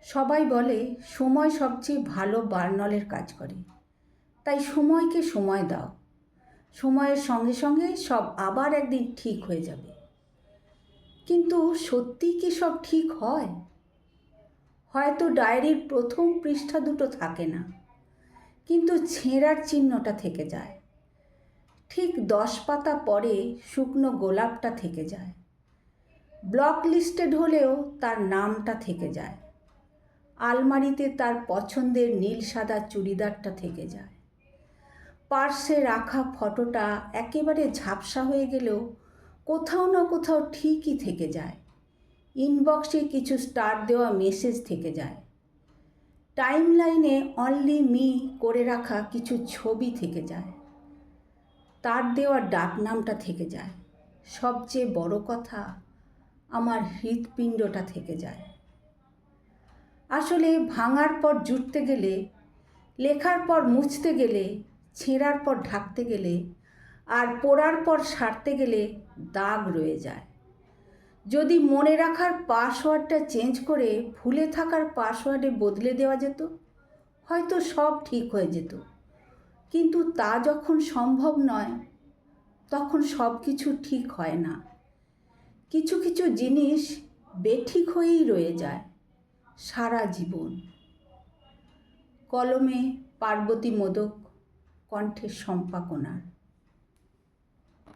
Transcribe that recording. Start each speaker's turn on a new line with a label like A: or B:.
A: সবাই বলে সময় সবচেয়ে ভালো বার্নলের কাজ করে। তাই সময়কে সময় দাও। সময়ের সঙ্গে সঙ্গে সব আবার একদিন ঠিক হয়ে যাবে। কিন্তু সত্যিই কি সব ঠিক হয়? হয়তো ডায়েরির প্রথম পৃষ্ঠা দুটো থাকে না, কিন্তু ছেঁড়ার চিহ্নটা থেকে যায়। ঠিক 10 পাতা পরে শুকনো গোলাপটা থেকে যায়। ব্লক লিস্টেড হলেও তার নামটা থেকে যায়। আলমারিতে তার পছন্দের নীল সাদা চুড়িদারটা থেকে যায়। পার্সে রাখা ফটোটা একেবারে ঝাপসা হয়ে গেলেও কোথাও না কোথাও ঠিকই থেকে যায়। ইনবক্সে কিছু স্টার দেওয়া মেসেজ থেকে যায়। টাইম লাইনে অনলি মি করে রাখা কিছু ছবি থেকে যায়। তার দেওয়া ডাকনামটা থেকে যায়। সবচেয়ে বড় কথা, আমার হৃৎপিণ্ডটা থেকে যায়। আসলে ভাঙার পর জুটতে গেলে, লেখার পর মুছতে গেলে, ছেঁড়ার পর ঢাকতে গেলে আর পোড়ার পর সারতে গেলে দাগ রয়ে যায়। যদি মনে রাখার পাসওয়ার্ডটা চেঞ্জ করে ভুলে থাকার পাসওয়ার্ডে বদলে দেওয়া যেত, হয়তো সব ঠিক হয়ে যেত। কিন্তু তা যখন সম্ভব নয়, তখন সব কিছু ঠিক হয় না। কিছু কিছু জিনিস বেঠিক হয়েই রয়ে যায় সারা জীবন। কলমে পার্বতী মোদক, কণ্ঠে শম্পা কোনার।